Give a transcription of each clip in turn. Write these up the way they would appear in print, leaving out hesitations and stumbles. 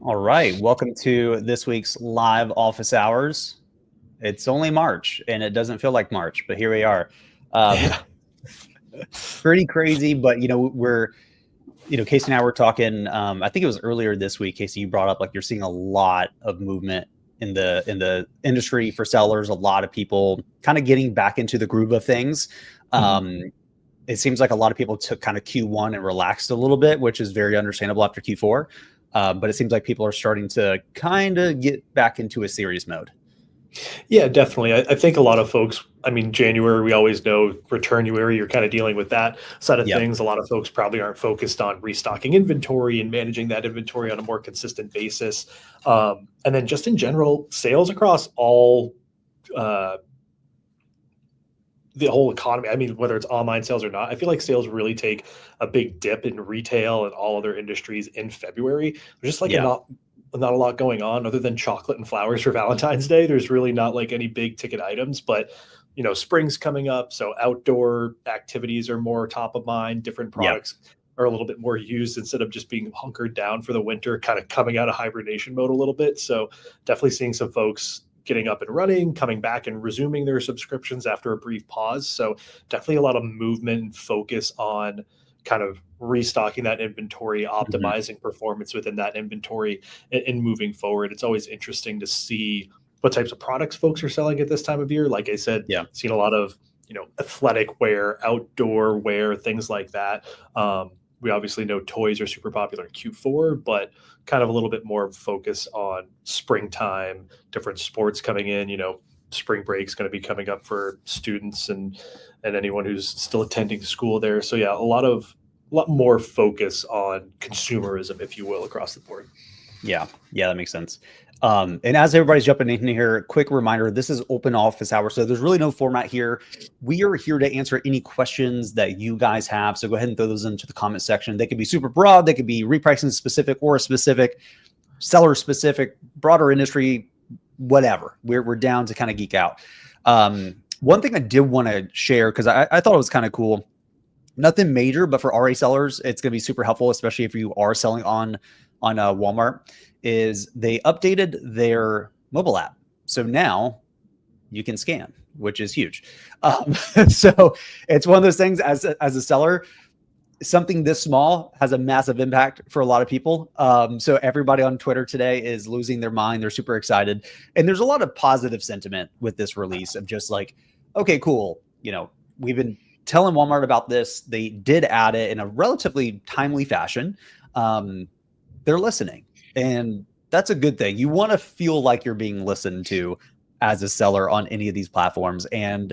All right. Welcome to this week's live office hours. It's only March and it doesn't feel like March, but here we are. Um, Yeah. Pretty crazy, but Casey and I were talking. I think it was earlier this week, Casey, you brought up like you're seeing a lot of movement in the industry for sellers, a lot of people kind of getting back into the groove of things. Mhm. Um, it seems like a lot of people took kind of Q1 and relaxed a little bit, which is very understandable after Q4. But it seems like people are starting to kind of get back into a serious mode. Yeah, definitely. I think a lot of folks, I mean, January, we always know returnuary, you're kind of dealing with that side of Yep. things. A lot of folks probably aren't focused on restocking inventory and managing that inventory on a more consistent basis. And then just in general, sales across all uh, the whole economy. I mean, whether it's online sales or not, I feel like sales really take a big dip in retail and all other industries in February. There's just like Yeah. not a lot going on other than chocolate and flowers for Valentine's Day. There's really not like any big ticket items, but spring's coming up, so outdoor activities are more top of mind. Different Yep. products are a little bit more used instead of just being hunkered down for the winter, kind of coming out of hibernation mode a little bit. So definitely seeing some folks getting up and running, coming back and resuming their subscriptions after a brief pause. So definitely a lot of movement and focus on kind of restocking that inventory, Hmm. optimizing performance within that inventory, and moving forward. It's always interesting to see what types of products folks are selling at this time of year. Like I said, Yeah. seen a lot of athletic wear, outdoor wear, things like that. We obviously know toys are super popular in Q4, but kind of a little bit more focus on springtime, different sports coming in. Spring break's going to be coming up for students and anyone who's still attending school there. So yeah, a lot more focus on consumerism, if you will, across the board. Yeah. Yeah. That makes sense. And as everybody's jumping in here, quick reminder, this is open office hour. So there's really no format here. We are here to answer any questions that you guys have. So go ahead and throw those into the comment section. They could be super broad. They could be repricing specific or a specific seller specific, broader industry, whatever. We're down to kind of geek out. One thing I did want to share, because I thought it was kind of cool. Nothing major, but for RA sellers, it's going to be super helpful, especially if you are selling on Walmart. Is they updated their mobile app, so now you can scan, which is huge. Um, so it's one of those things as a seller, something this small has a massive impact for a lot of people. So everybody on Twitter today is losing their mind. They're super excited. And there's a lot of positive sentiment with this release of just like, okay, cool. We've been telling Walmart about this. They did add it in a relatively timely fashion. They're listening. And that's a good thing. You want to feel like you're being listened to as a seller on any of these platforms. And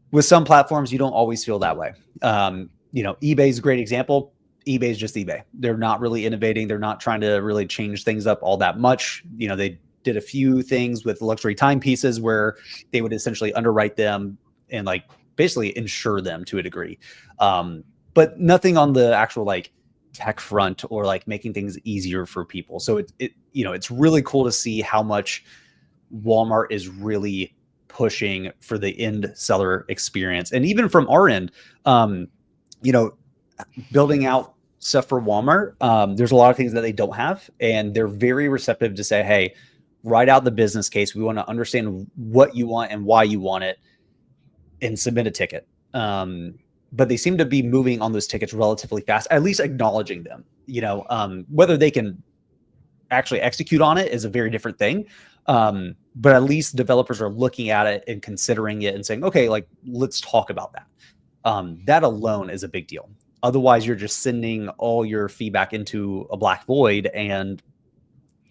with some platforms, you don't always feel that way. eBay's a great example. eBay's just eBay. They're not really innovating. They're not trying to really change things up all that much. They did a few things with luxury timepieces where they would essentially underwrite them and like basically insure them to a degree. But nothing on the actual like tech front or like making things easier for people. So it's really cool to see how much Walmart is really pushing for the end seller experience. And even from our end, you know, building out stuff for Walmart, there's a lot of things that they don't have, and they're very receptive to say, hey, write out the business case. We want to understand what you want and why you want it, and submit a ticket. But they seem to be moving on those tickets relatively fast, at least acknowledging them. Whether they can actually execute on it is a very different thing. But at least developers are looking at it and considering it and saying, okay, like let's talk about that. That alone is a big deal. Otherwise, you're just sending all your feedback into a black void and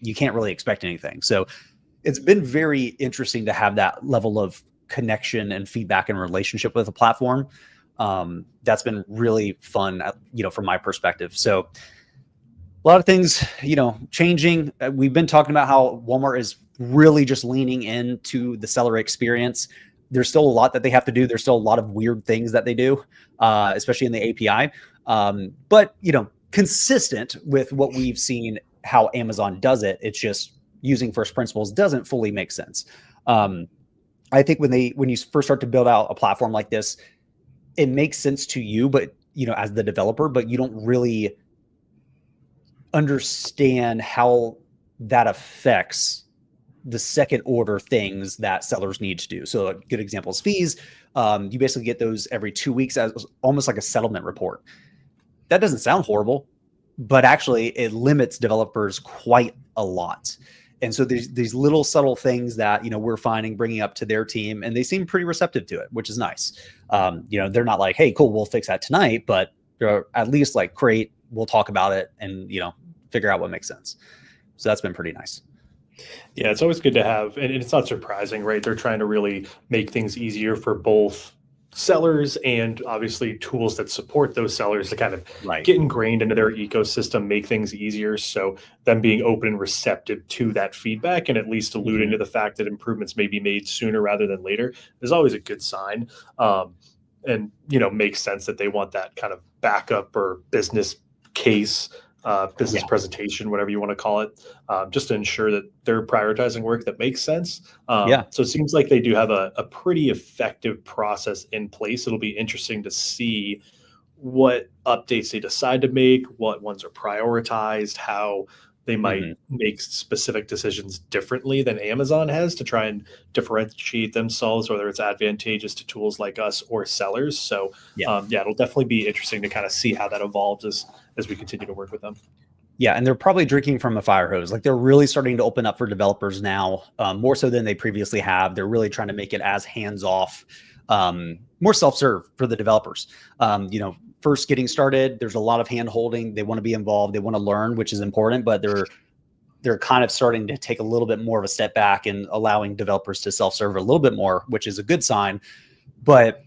you can't really expect anything. So it's been very interesting to have that level of connection and feedback and relationship with a platform. That's been really fun, from my perspective. So a lot of things, changing. We've been talking about how Walmart is really just leaning into the seller experience. There's still a lot that they have to do. There's still a lot of weird things that they do, especially in the API. But consistent with what we've seen, how Amazon does it. It's just using first principles doesn't fully make sense. I think when you first start to build out a platform like this, it makes sense to you, but as the developer, but you don't really understand how that affects the second order things that sellers need to do. So a good example is fees. You basically get those every 2 weeks as almost like a settlement report. That doesn't sound horrible, but actually it limits developers quite a lot. And so there's these little subtle things that, we're finding, bringing up to their team, and they seem pretty receptive to it, which is nice. They're not like, hey, cool, we'll fix that tonight, but they're at least like, great, we'll talk about it and, figure out what makes sense. So that's been pretty nice. Yeah, it's always good to have, and it's not surprising, right? They're trying to really make things easier for both sellers and obviously tools that support those sellers to kind of get ingrained into their ecosystem, make things easier. So them being open and receptive to that feedback and at least alluding to the fact that improvements may be made sooner rather than later is always a good sign. And, makes sense that they want that kind of backup or business case, business presentation, whatever you want to call it, just to ensure that they're prioritizing work that makes sense. So it seems like they do have a pretty effective process in place. It'll be interesting to see what updates they decide to make, what ones are prioritized, how they might make specific decisions differently than Amazon has to try and differentiate themselves, whether it's advantageous to tools like us or sellers. So it'll definitely be interesting to kind of see how that evolves as we continue to work with them. Yeah, and they're probably drinking from a fire hose. Like, they're really starting to open up for developers now, more so than they previously have. They're really trying to make it as hands-off, more self-serve for the developers. First getting started, there's a lot of hand-holding. They want to be involved. They want to learn, which is important, but they're kind of starting to take a little bit more of a step back and allowing developers to self-serve a little bit more, which is a good sign. But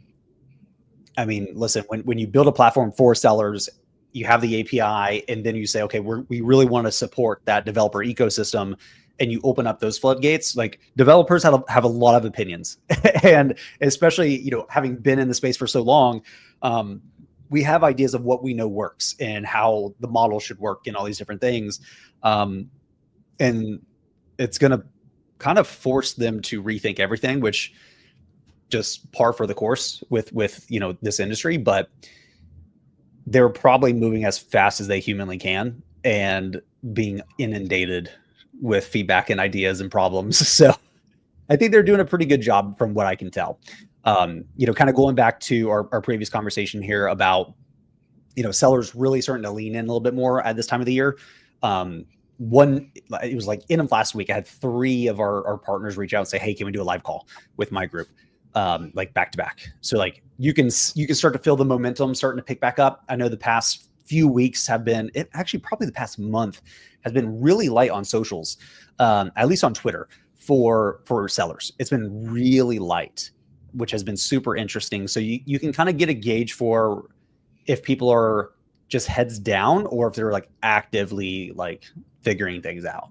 I mean, listen, when you build a platform for sellers, you have the API, and then you say, okay, we really want to support that developer ecosystem, and you open up those floodgates. Like, developers have a lot of opinions, and especially, having been in the space for so long, we have ideas of what we know works and how the model should work and all these different things. And it's going to kind of force them to rethink everything, which just par for the course with this industry, but they're probably moving as fast as they humanly can and being inundated with feedback and ideas and problems. So I think they're doing a pretty good job from what I can tell. Kind of going back to our previous conversation here about, sellers really starting to lean in a little bit more at this time of the year. It was like end of last week, I had 3 of our partners reach out and say, hey, can we do a live call with my group? Like back to back. So like you can start to feel the momentum starting to pick back up. I know the past few weeks have been, probably the past month has been really light on socials, at least on Twitter for sellers. It's been really light, which has been super interesting. So you can kind of get a gauge for if people are just heads down or if they're like actively like figuring things out.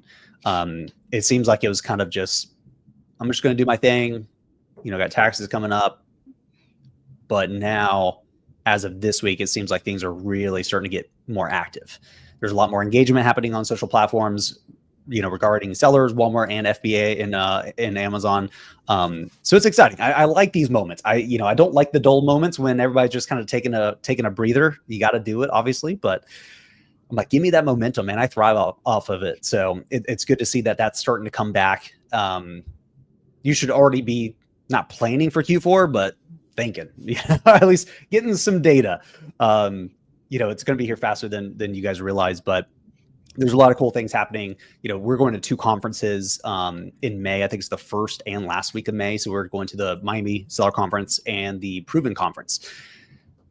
It seems like it was kind of just, I'm just going to do my thing. Got taxes coming up. But now, as of this week, it seems like things are really starting to get more active. There's a lot more engagement happening on social platforms, regarding sellers, Walmart and FBA and Amazon. So it's exciting. I like these moments. I don't like the dull moments when everybody's just kind of taking a breather. You got to do it, obviously, but I'm like, give me that momentum, man. I thrive off of it. So it's good to see that that's starting to come back. You should already be not planning for Q4, but thinking, at least getting some data. It's going to be here faster than you guys realize, but there's a lot of cool things happening. We're going to 2 conferences in May. I think it's the first and last week of May. So we're going to the Miami Seller Conference and the Proven Conference,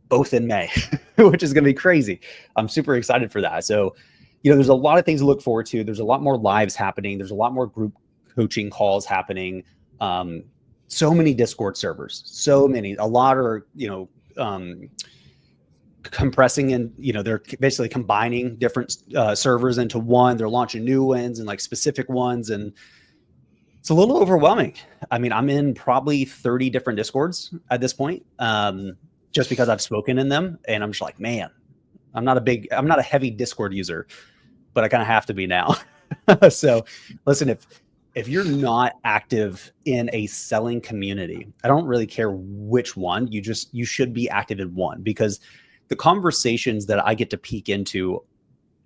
both in May, which is going to be crazy. I'm super excited for that. So, there's a lot of things to look forward to. There's a lot more lives happening. There's a lot more group coaching calls happening. So many Discord servers, a lot are, compressing and, they're basically combining different servers into one. They're launching new ones and like specific ones. And it's a little overwhelming. I mean, I'm in probably 30 different Discords at this point, just because I've spoken in them, and I'm just like, man, I'm not a heavy Discord user, but I kind of have to be now. So listen, if you're not active in a selling community, I don't really care which one, you should be active in one, because the conversations that I get to peek into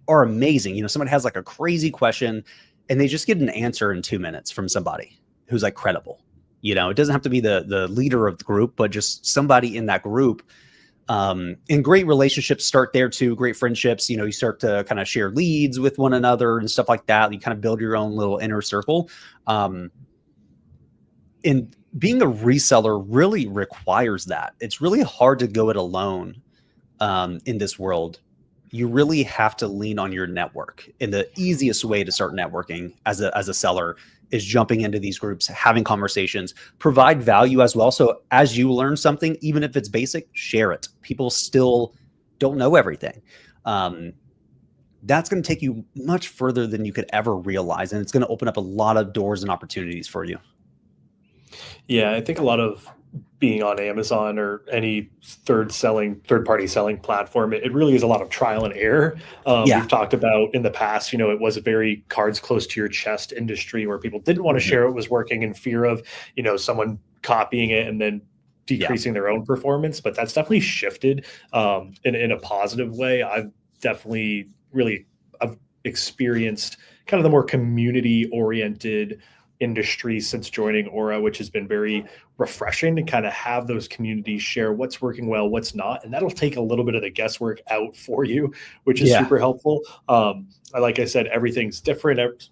are amazing. Somebody has like a crazy question and they just get an answer in 2 minutes from somebody who's like credible. You know, it doesn't have to be the leader of the group, but just somebody in that group. And great relationships start there too. Great friendships. You know, you start to kind of share leads with one another and stuff like that. You kind of build your own little inner circle. And being a reseller really requires that. It's really hard to go it alone in this world. You really have to lean on your network. And the easiest way to start networking as a seller is jumping into these groups, having conversations, provide value as well. So as you learn something, even if it's basic, share it. People still don't know everything. That's going to take you much further than you could ever realize. And it's going to open up a lot of doors and opportunities for you. Yeah, I think a lot of being on Amazon or any third-party selling platform, it really is a lot of trial and error. We've talked about in the past, you know, it was a very cards close to your chest industry where people didn't want to share what was working in fear of, you know, someone copying it and then decreasing their own performance. But that's definitely shifted in a positive way. I've experienced kind of the more community-oriented industry since joining Aura, which has been very refreshing to kind of have those communities share what's working well, what's not. And that'll take a little bit of the guesswork out for you, which is super helpful. Like I said, everything's different.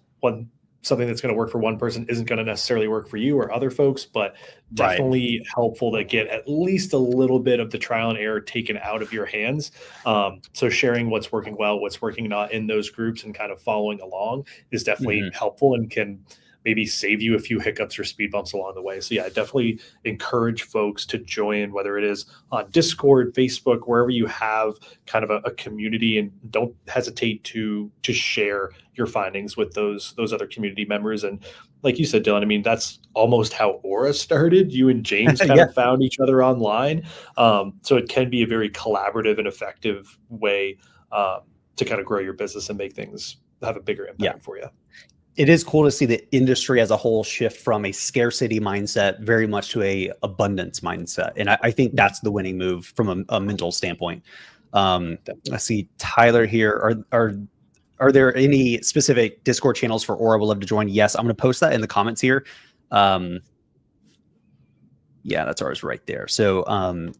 Something that's going to work for one person isn't going to necessarily work for you or other folks, but definitely helpful to get at least a little bit of the trial and error taken out of your hands. So sharing what's working well, what's working not in those groups and kind of following along is definitely helpful and can maybe save you a few hiccups or speed bumps along the way. So yeah, I definitely encourage folks to join, whether it is on Discord, Facebook, wherever you have kind of a community, and don't hesitate to share your findings with those other community members. And like you said, Dylan, I mean, that's almost how Aura started. You and James kind of found each other online. So it can be a very collaborative and effective way to kind of grow your business and make things have a bigger impact for you. It is cool to see the industry as a whole shift from a scarcity mindset very much to a abundance mindset. And I think that's the winning move from a mental standpoint. I see Tyler here. Are there any specific Discord channels for Aura? Would love to join. Yes, I'm going to post that in the comments here. Yeah, that's ours right there. So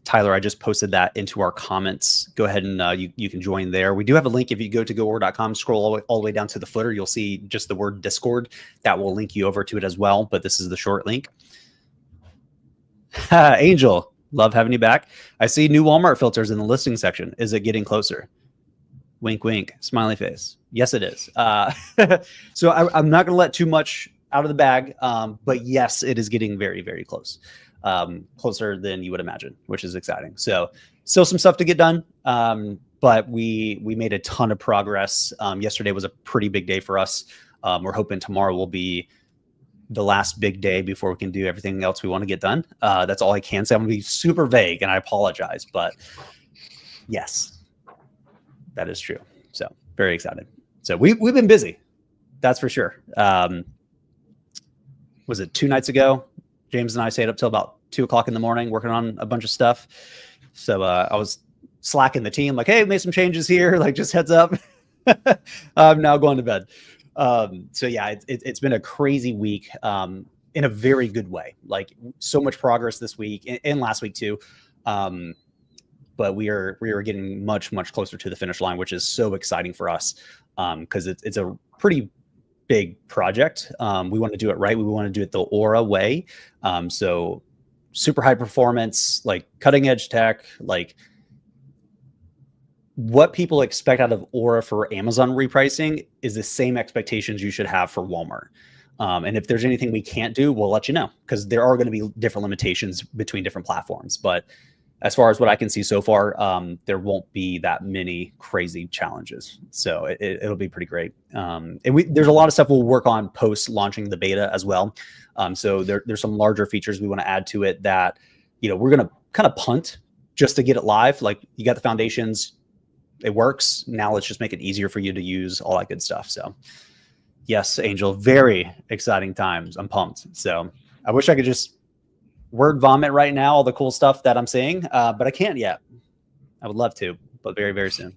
Tyler, I just posted that into our comments. Go ahead and you can join there. We do have a link. If you go to goaura.com, scroll all the way down to the footer, you'll see just the word Discord. That will link you over to it as well, but this is the short link. Angel, love having you back. I see new Walmart filters in the listing section. Is it getting closer? Wink, wink, smiley face. Yes, it is. So I'm not going to let too much out of the bag, but yes, it is getting very, very close. Closer than you would imagine, which is exciting. So still some stuff to get done. But we made a ton of progress. Yesterday was a pretty big day for us. We're hoping tomorrow will be the last big day before we can do everything else we want to get done. That's all I can say. I'm gonna be super vague and I apologize, but yes, that is true. So very excited. So we've been busy. That's for sure. Was it 2 nights ago? James and I stayed up till about 2 o'clock in the morning working on a bunch of stuff. So I was slacking the team, like, hey, made some changes here, like just heads up. I'm now going to bed. So yeah, it's been a crazy week in a very good way. Like so much progress this week and last week too. But we are getting much closer to the finish line, which is so exciting for us because it's a pretty big project. We want to do it right. We want to do it the Aura way. So super high performance, like cutting edge tech, like what people expect out of Aura for Amazon repricing is the same expectations you should have for Walmart. And if there's anything we can't do, we'll let you know because there are going to be different limitations between different platforms. But as far as what I can see so far, there won't be that many crazy challenges. So it'll be pretty great. And there's a lot of stuff we'll work on post launching the beta as well. So there's some larger features we want to add to it that, you know, we're going to kind of punt just to get it live. Like you got the foundations, it works. Now let's just make it easier for you to use, all that good stuff. So yes, Angel, very exciting times. I'm pumped. So I wish I could just word vomit right now, all the cool stuff that I'm seeing, but I can't yet. I would love to, but very, very soon.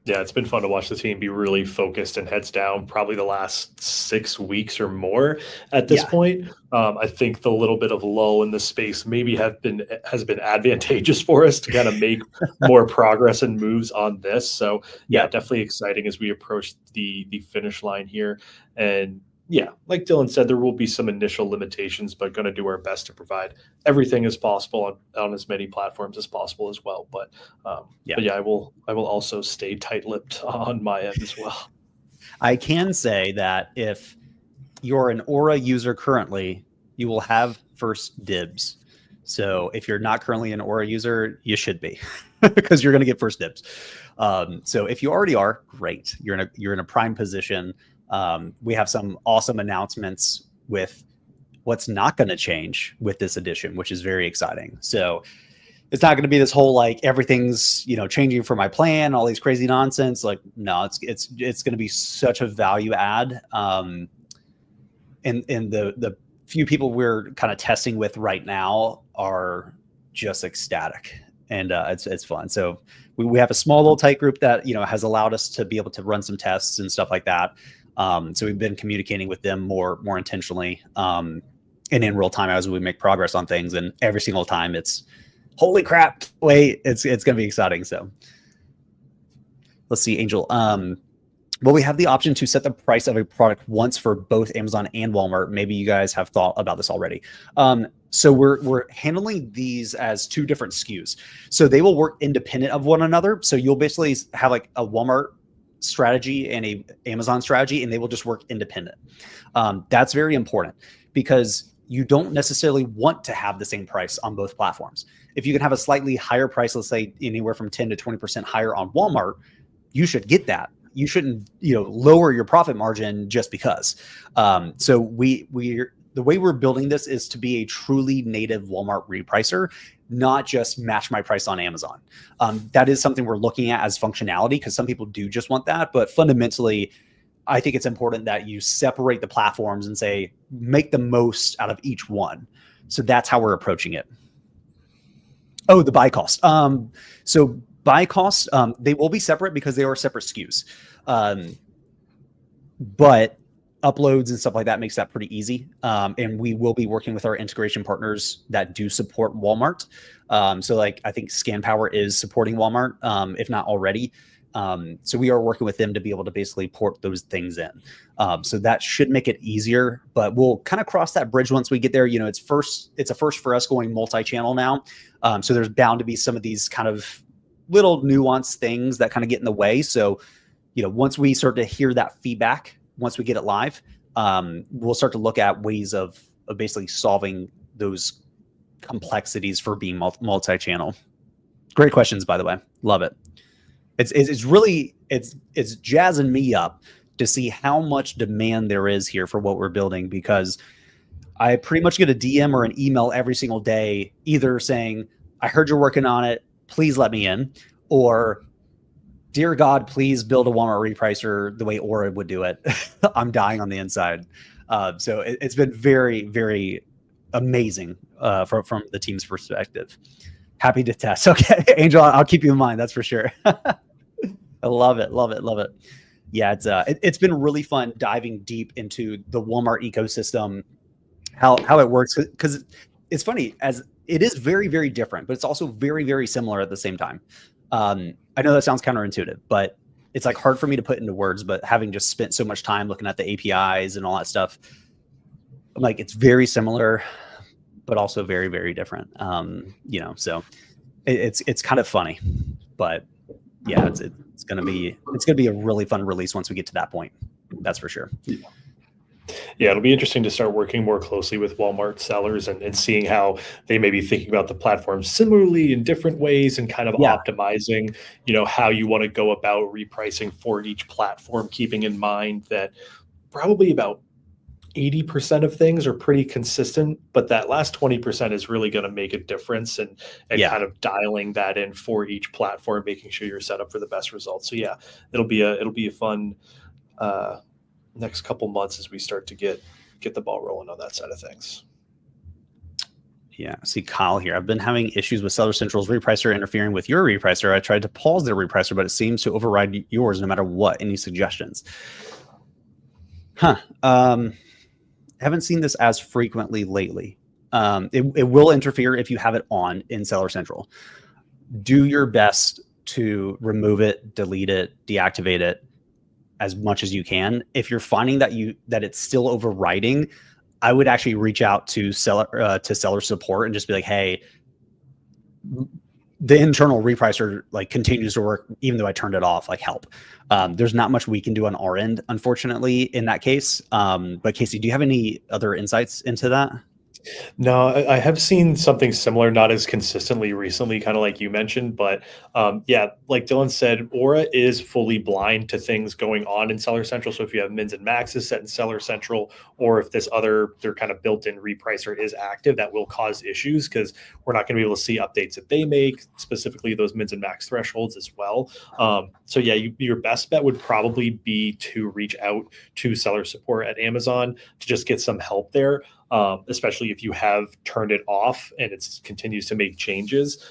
Yeah, it's been fun to watch the team be really focused and heads down probably the last 6 weeks or more at this Yeah. point. I think the little bit of lull in the space maybe has been advantageous for us to kind of make more progress and moves on this. So yeah, Yeah. definitely exciting as we approach the finish line here. And yeah, like Dylan said, there will be some initial limitations, but going to do our best to provide everything as possible on as many platforms as possible as well. Yeah. But yeah, I will also stay tight-lipped on my end as well. I can say that if you're an Aura user currently, you will have first dibs. So if you're not currently an Aura user, you should be, because you're going to get first dibs. So if you already are, great. You're in a prime position. We have some awesome announcements with what's not going to change with this edition, which is very exciting. So it's not going to be this whole like everything's changing for my plan, all these crazy nonsense. Like no, it's going to be such a value add. And the few people we're kind of testing with right now are just ecstatic, and it's fun. So we have a small little tight group that has allowed us to be able to run some tests and stuff like that. So we've been communicating with them more intentionally, and in real time as we make progress on things. And every single time it's holy crap! Wait, it's going to be exciting. So let's see, Angel. Well, we have the option to set the price of a product once for both Amazon and Walmart. Maybe you guys have thought about this already. So we're handling these as two different SKUs. So they will work independent of one another. So you'll basically have like a Walmart strategy and a Amazon strategy, and they will just work independent. That's very important because you don't necessarily want to have the same price on both platforms. If you can have a slightly higher price, let's say anywhere from 10 to 20% higher on Walmart, you should get that. You shouldn't, lower your profit margin just because. So we're the way we're building this is to be a truly native Walmart repricer, not just match my price on Amazon. That is something we're looking at as functionality because some people do just want that. But fundamentally, I think it's important that you separate the platforms and say, make the most out of each one. So that's how we're approaching it. Oh, the buy cost. So buy costs, they will be separate because they are separate SKUs. But uploads and stuff like that makes that pretty easy. And we will be working with our integration partners that do support Walmart. So like I think ScanPower is supporting Walmart, if not already. So we are working with them to be able to basically port those things in. So that should make it easier, but we'll kind of cross that bridge once we get there. It's a first for us going multi-channel now. So there's bound to be some of these kind of little nuanced things that kind of get in the way. So, once we start to hear that feedback, once we get it live, we'll start to look at ways of basically solving those complexities for being multi-channel. Great questions, by the way. Love it. It's really jazzing me up to see how much demand there is here for what we're building, because I pretty much get a DM or an email every single day, either saying, I heard you're working on it, please let me in, or dear God, please build a Walmart repricer the way Aura would do it. I'm dying on the inside. So it's been very, very amazing from the team's perspective. Happy to test. Okay, Angel, I'll keep you in mind. That's for sure. I love it. Love it. Love it. Yeah, it's been really fun diving deep into the Walmart ecosystem, how it works, because it's funny, as it is very, very different, but it's also very, very similar at the same time. I know that sounds counterintuitive, but it's like hard for me to put into words, but having just spent so much time looking at the APIs and all that stuff, I'm like, it's very similar, but also very, very different. So it's kind of funny, but yeah, it's gonna be a really fun release once we get to that point. That's for sure. Yeah, it'll be interesting to start working more closely with Walmart sellers and seeing how they may be thinking about the platform similarly in different ways and kind of optimizing, how you want to go about repricing for each platform, keeping in mind that probably about 80% of things are pretty consistent, but that last 20% is really going to make a difference, and kind of dialing that in for each platform, making sure you're set up for the best results. So yeah, it'll be a fun next couple months as we start to get the ball rolling on that side of things. Yeah, see Kyle here. I've been having issues with Seller Central's repricer interfering with your repricer. I tried to pause their repricer, but it seems to override yours no matter what. Any suggestions? Haven't seen this as frequently lately. It will interfere if you have it on in Seller Central. Do your best to remove it, delete it, deactivate it as much as you can. If you're finding that it's still overriding, I would actually reach out to seller support and just be like, hey, the internal repricer like continues to work even though I turned it off, like help. There's not much we can do on our end, unfortunately, in that case. But Casey, do you have any other insights into that? No, I have seen something similar, not as consistently recently, kind of like you mentioned, but yeah, like Dylan said, Aura is fully blind to things going on in Seller Central. So if you have mins and maxes set in Seller Central, or if their kind of built-in repricer is active, that will cause issues because we're not going to be able to see updates that they make, specifically those mins and max thresholds as well. So yeah, your best bet would probably be to reach out to seller support at Amazon to just get some help there. Especially if you have turned it off and it continues to make changes,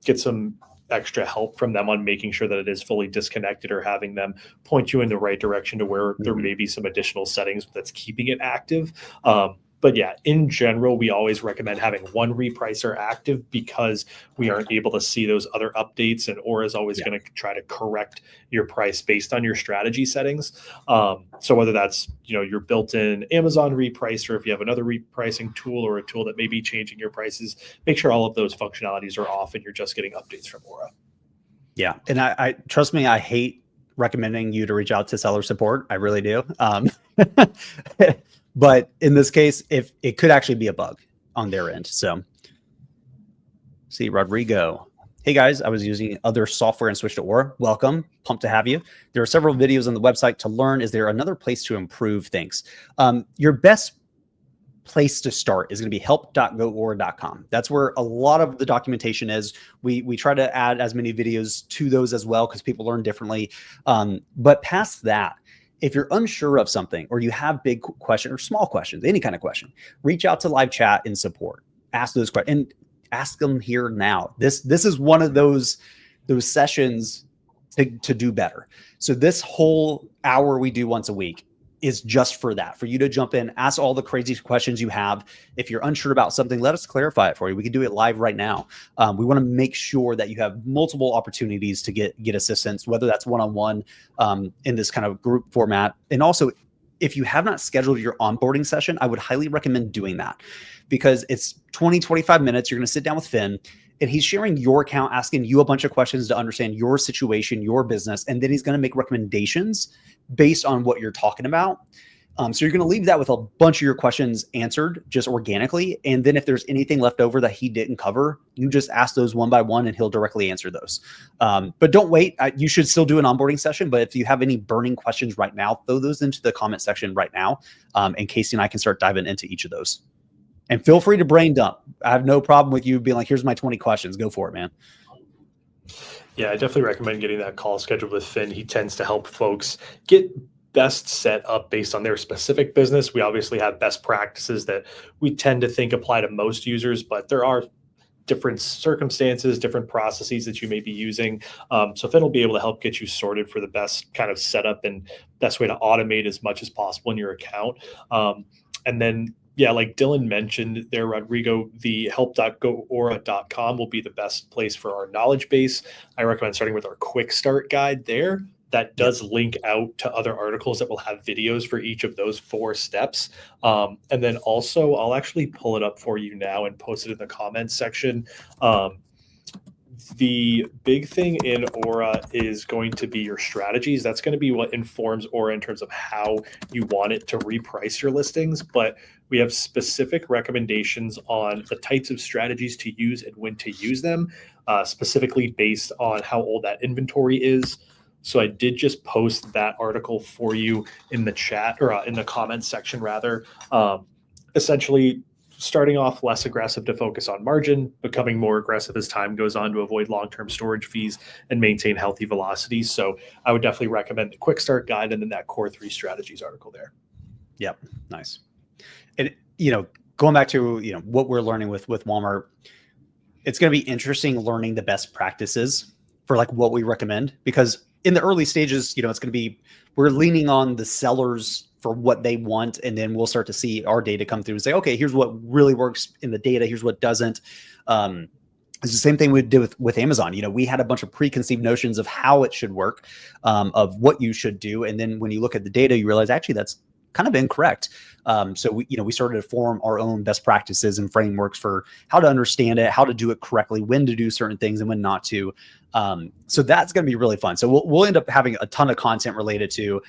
get some extra help from them on making sure that it is fully disconnected or having them point you in the right direction to where there may be some additional settings that's keeping it active. But yeah, in general, we always recommend having one repricer active because we aren't able to see those other updates, and Aura is always going to try to correct your price based on your strategy settings. So whether that's your built-in Amazon repricer, if you have another repricing tool or a tool that may be changing your prices, make sure all of those functionalities are off and you're just getting updates from Aura. Yeah, and I trust me, I hate recommending you to reach out to seller support. I really do. But in this case, if it could actually be a bug on their end. So see Rodrigo. Hey guys, I was using other software and switched to Aura. Welcome. Pumped to have you. There are several videos on the website to learn. Is there another place to improve things? Your best place to start is going to be help.goaura.com. That's where a lot of the documentation is. We try to add as many videos to those as well because people learn differently. But past that, if you're unsure of something or you have big questions or small questions, any kind of question, reach out to live chat and support. Ask those questions and ask them here now. This is one of those sessions to do better. So this whole hour we do once a week is just for that, for you to jump in, ask all the crazy questions you have. If you're unsure about something, let us clarify it for you. We can do it live right now. We want to make sure that you have multiple opportunities to get assistance, whether that's one-on-one in this kind of group format. And also, if you have not scheduled your onboarding session, I would highly recommend doing that because it's 20, 25 minutes. You're going to sit down with Finn and he's sharing your account, asking you a bunch of questions to understand your situation, your business, and then he's going to make recommendations based on what you're talking about. So you're going to leave that with a bunch of your questions answered just organically. And then if there's anything left over that he didn't cover, you just ask those one by one and he'll directly answer those. But don't wait. You should still do an onboarding session. But if you have any burning questions right now, throw those into the comment section right now. And Casey and I can start diving into each of those. And feel free to brain dump. I have no problem with you being like, here's my 20 questions. Go for it, man. Yeah, I definitely recommend getting that call scheduled with Finn. He tends to help folks get best set up based on their specific business. We obviously have best practices that we tend to think apply to most users, but there are different circumstances, different processes that you may be using. So Finn will be able to help get you sorted for the best kind of setup and best way to automate as much as possible in your account. And then yeah, like Dylan mentioned there, Rodrigo, the help.goaura.com will be the best place for our knowledge base. I recommend starting with our quick start guide there. That does link out to other articles that will have videos for each of those 4 steps. And then also, I'll actually pull it up for you now and post it in the comments section. The big thing in Aura is going to be your strategies. That's going to be what informs Aura in terms of how you want it to reprice your listings. But we have specific recommendations on the types of strategies to use and when to use them, specifically based on how old that inventory is. So I did just post that article for you in the chat or in the comments section, rather. Essentially, starting off less aggressive to focus on margin, becoming more aggressive as time goes on to avoid long-term storage fees and maintain healthy velocities. So I would definitely recommend the quick start guide and then that core 3 strategies article there. Yep. Nice. And, going back to, what we're learning with Walmart, it's going to be interesting learning the best practices for like what we recommend, because in the early stages, it's going to be, we're leaning on the sellers for what they want. And then we'll start to see our data come through and say, okay, here's what really works in the data. Here's what doesn't. It's the same thing we did with Amazon. We had a bunch of preconceived notions of how it should work, of what you should do. And then when you look at the data, you realize actually that's kind of incorrect. So we started to form our own best practices and frameworks for how to understand it, how to do it correctly, when to do certain things and when not to. So that's going to be really fun. So we'll end up having a ton of content related to,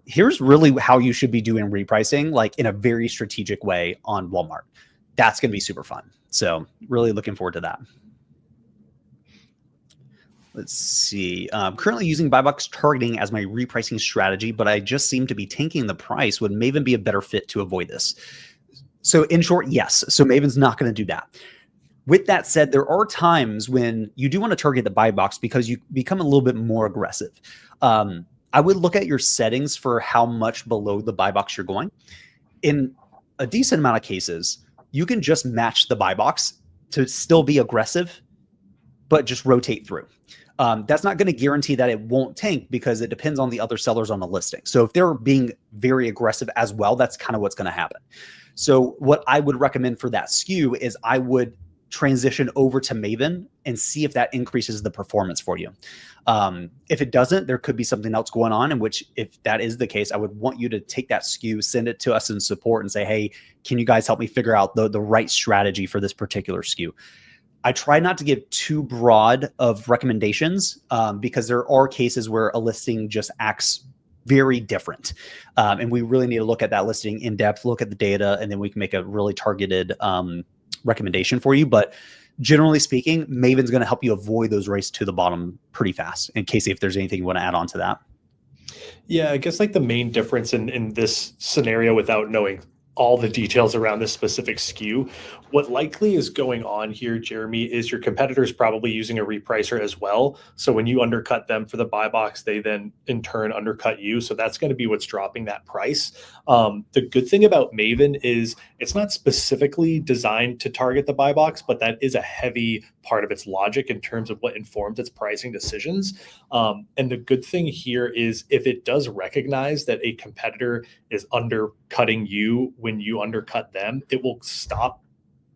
here's really how you should be doing repricing, like in a very strategic way on Walmart. That's going to be super fun. So really looking forward to that. Let's see. Currently using buy box targeting as my repricing strategy, but I just seem to be tanking the price. Would Maven be a better fit to avoid this? So in short, yes. So Maven's not going to do that. With that said, there are times when you do want to target the buy box because you become a little bit more aggressive. I would look at your settings for how much below the buy box you're going. In a decent amount of cases, you can just match the buy box to still be aggressive, but just rotate through. That's not going to guarantee that it won't tank because it depends on the other sellers on the listing. So if they're being very aggressive as well, that's kind of what's going to happen. So what I would recommend for that SKU is I would transition over to Maven and see if that increases the performance for you. If it doesn't, there could be something else going on, in which if that is the case, I would want you to take that SKU, send it to us in support and say, hey, can you guys help me figure out the right strategy for this particular SKU? I try not to give too broad of recommendations because there are cases where a listing just acts very different. And we really need to look at that listing in depth, look at the data, and then we can make a really targeted recommendation for you. But generally speaking, Maven's going to help you avoid those races to the bottom pretty fast. In case if there's anything you want to add on to that. Yeah, I guess like the main difference in this scenario, without knowing all the details around this specific SKU, what likely is going on here, Jeremy, is your competitors probably using a repricer as well. So when you undercut them for the buy box, they then in turn undercut you. So that's going to be what's dropping that price. The good thing about Maven is it's not specifically designed to target the buy box, but that is a heavy part of its logic in terms of what informs its pricing decisions. And the good thing here is if it does recognize that a competitor is undercutting you when you undercut them, it will stop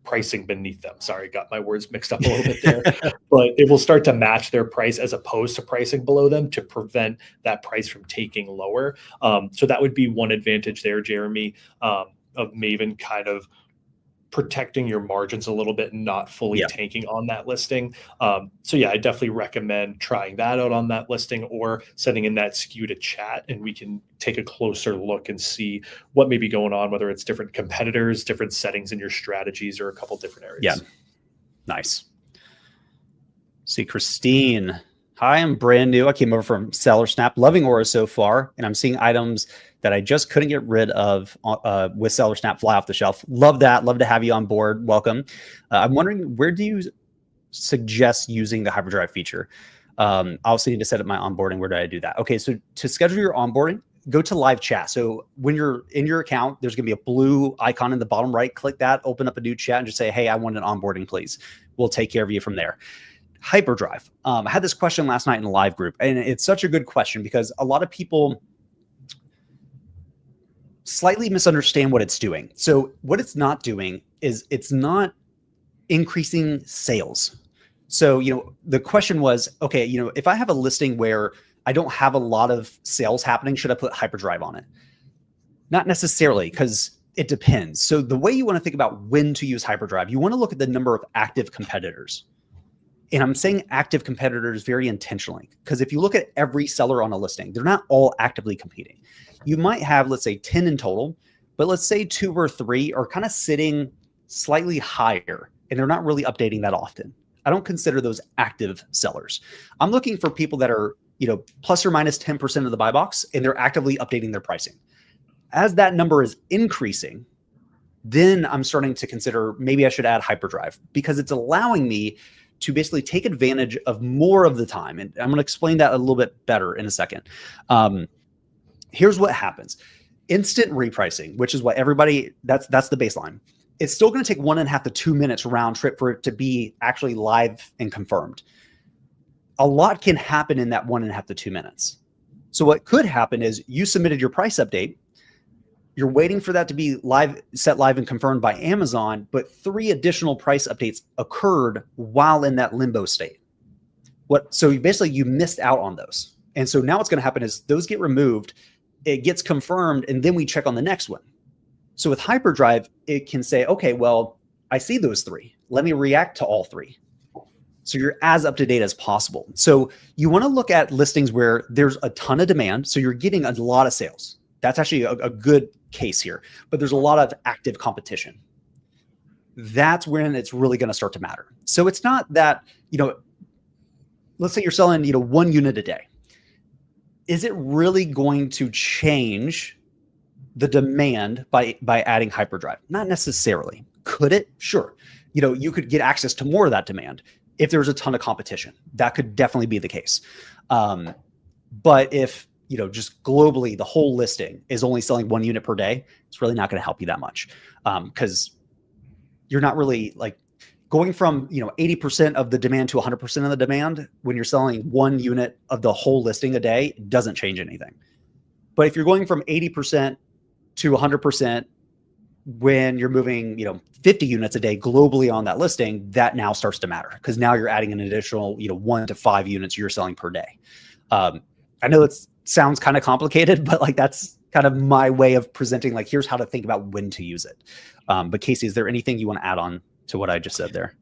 pricing beneath them. Sorry, got my words mixed up a little bit there, but it will start to match their price as opposed to pricing below them to prevent that price from taking lower. So that would be one advantage there, Jeremy, of Maven kind of protecting your margins a little bit and not fully tanking on that listing. So yeah, I definitely recommend trying that out on that listing or sending in that SKU to chat, and we can take a closer look and see what may be going on, whether it's different competitors, different settings in your strategies, or a couple different areas. Yeah, nice. See, Christine. Hi, I'm brand new. I came over from Seller Snap, loving Aura so far, and I'm seeing items that I just couldn't get rid of with Seller Snap fly off the shelf. Love that. Love to have you on board. Welcome. I'm wondering, where do you suggest using the Hyperdrive feature? I also need to set up my onboarding. Where do I do that? Okay, so to schedule your onboarding, go to live chat. So when you're in your account, there's going to be a blue icon in the bottom right. Click that, open up a new chat, and just say, hey, I want an onboarding, please. We'll take care of you from there. Hyperdrive. I had this question last night in the live group, and it's such a good question because a lot of people slightly misunderstand what it's doing. So what it's not doing is it's not increasing sales. So, the question was, okay, if I have a listing where I don't have a lot of sales happening, should I put Hyperdrive on it? Not necessarily, because it depends. So the way you want to think about when to use Hyperdrive, you want to look at the number of active competitors. And I'm saying active competitors very intentionally, because if you look at every seller on a listing, they're not all actively competing. You might have, let's say 10 in total, but let's say 2 or 3 are kind of sitting slightly higher and they're not really updating that often. I don't consider those active sellers. I'm looking for people that are, plus or minus 10% of the buy box, and they're actively updating their pricing. As that number is increasing, then I'm starting to consider maybe I should add Hyperdrive, because it's allowing me to basically take advantage of more of the time. And I'm going to explain that a little bit better in a second. Here's what happens. Instant repricing, which is what everybody, that's the baseline. it's still going to take 1.5 to 2 minutes round trip for it to be actually live and confirmed. A lot can happen in that 1.5 to 2 minutes. So what could happen is you submitted your price update. You're waiting for that to be set live and confirmed by Amazon, but 3 additional price updates occurred while in that limbo state. So you missed out on those. And so now what's going to happen is those get removed, it gets confirmed, and then we check on the next one. So with Hyperdrive, it can say, okay, well, I see those 3. Let me react to all 3. So you're as up to date as possible. So you want to look at listings where there's a ton of demand. So you're getting a lot of sales. That's actually a good case here, but there's a lot of active competition. That's when it's really going to start to matter. So it's not that, let's say you're selling, 1 unit a day. Is it really going to change the demand by adding Hyperdrive? Not necessarily. Could it? Sure. You could get access to more of that demand if there's a ton of competition. That could definitely be the case. But if, just globally, the whole listing is only selling 1 unit per day, it's really not going to help you that much. Because you're not really going from, 80% of the demand to 100% of the demand when you're selling 1 unit of the whole listing a day doesn't change anything. But if you're going from 80% to 100% when you're moving, 50 units a day globally on that listing, that now starts to matter because now you're adding an additional, 1 to 5 units you're selling per day. I know it sounds kind of complicated, but that's kind of my way of presenting, here's how to think about when to use it. But Casey, is there anything you want to add on to what I just said there?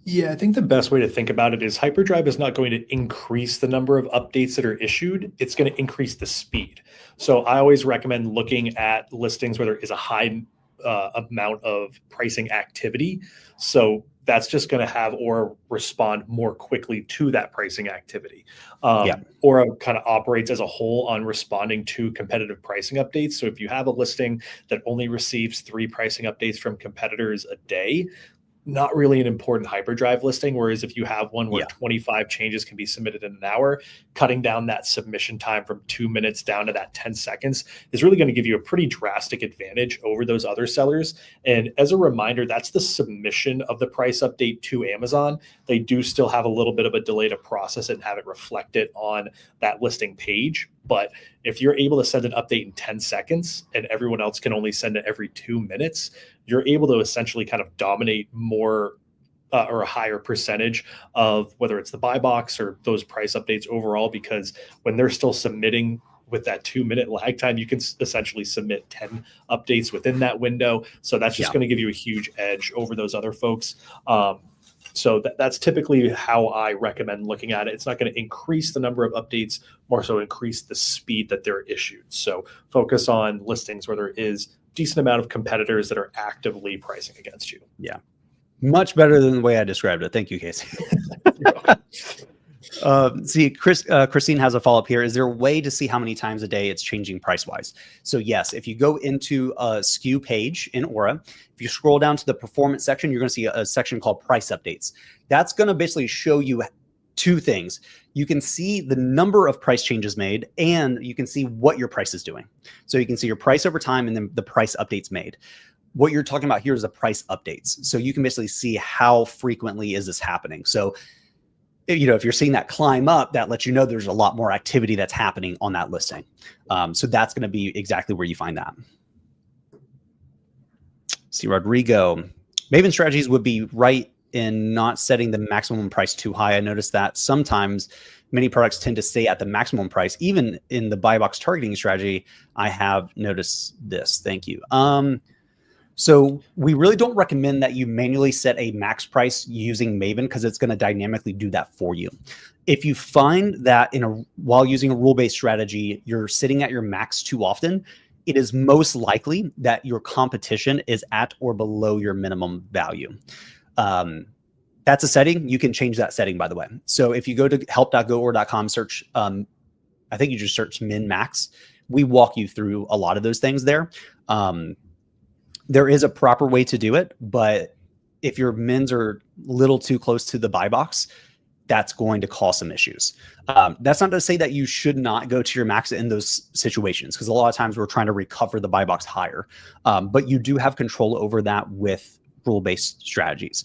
Yeah, I think the best way to think about it is Hyperdrive is not going to increase the number of updates that are issued. It's going to increase the speed. So I always recommend looking at listings where there is a high amount of pricing activity. So that's just going to have Aura respond more quickly to that pricing activity. Aura kind of operates as a whole on responding to competitive pricing updates. So if you have a listing that only receives 3 pricing updates from competitors a day, not really an important Hyperdrive listing. Whereas if you have one where 25 changes can be submitted in an hour, cutting down that submission time from 2 minutes down to that 10 seconds is really going to give you a pretty drastic advantage over those other sellers. And as a reminder, that's the submission of the price update to Amazon. They do still have a little bit of a delay to process it and have it reflected on that listing page. But if you're able to send an update in 10 seconds and everyone else can only send it every 2 minutes, you're able to essentially kind of dominate more or a higher percentage of whether it's the buy box or those price updates overall, because when they're still submitting with that 2 minute lag time, you can essentially submit 10 updates within that window. So that's just going to give you a huge edge over those other folks. So that's typically how I recommend looking at it. It's not going to increase the number of updates, more so increase the speed that they're issued. So focus on listings where there is decent amount of competitors that are actively pricing against you. Yeah. Much better than the way I described it. Thank you, Casey. Christine has a follow-up here. Is there a way to see how many times a day it's changing price-wise? So yes, if you go into a SKU page in Aura, if you scroll down to the performance section, you're going to see a section called price updates. That's going to basically show you 2 things. You can see the number of price changes made, and you can see what your price is doing. So you can see your price over time and then the price updates made. What you're talking about here is the price updates. So you can basically see how frequently is this happening. So, if you're seeing that climb up, that lets you know there's a lot more activity that's happening on that listing. So that's going to be exactly where you find that. See, Rodrigo, Maven strategies would be right in not setting the maximum price too high. I noticed that sometimes many products tend to stay at the maximum price. Even in the buy box targeting strategy, I have noticed this. Thank you. So we really don't recommend that you manually set a max price using Maven because it's going to dynamically do that for you. If you find that while using a rule-based strategy, you're sitting at your max too often, it is most likely that your competition is at or below your minimum value. That's a setting. You can change that setting, by the way. So if you go to help.goaura.com, search, I think you just search min max. We walk you through a lot of those things there. There is a proper way to do it, but if your mins are a little too close to the buy box, that's going to cause some issues. That's not to say that you should not go to your max in those situations, because a lot of times we're trying to recover the buy box higher. But you do have control over that with rule-based strategies.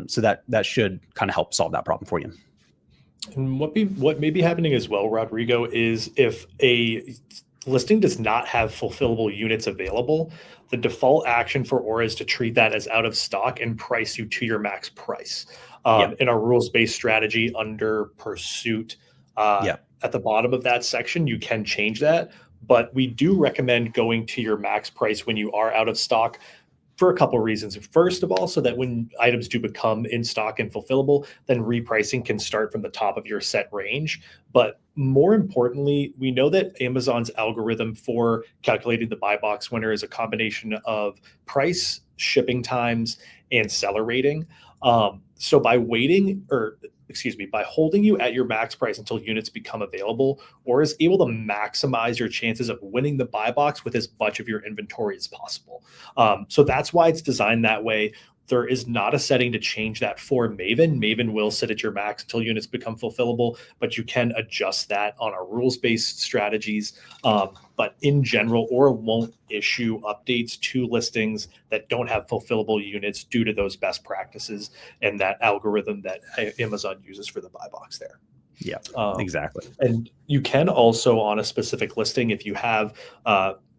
So that should kind of help solve that problem for you. And what may be happening as well, Rodrigo, is if a listing does not have fulfillable units available, the default action for Aura is to treat that as out of stock and price you to your max price. In our rules-based strategy under Pursuit, at the bottom of that section, you can change that. But we do recommend going to your max price when you are out of stock, for a couple of reasons. First of all, so that when items do become in stock and fulfillable, then repricing can start from the top of your set range. But more importantly, we know that Amazon's algorithm for calculating the buy box winner is a combination of price, shipping times, and seller rating. So by by holding you at your max price until units become available, or is able to maximize your chances of winning the buy box with as much of your inventory as possible. So that's why it's designed that way. There is not a setting to change that for Maven. Maven will sit at your max until units become fulfillable, but you can adjust that on our rules-based strategies. But in general, Aura won't issue updates to listings that don't have fulfillable units due to those best practices and that algorithm that Amazon uses for the buy box there. Yeah, exactly. And you can also, on a specific listing, if you have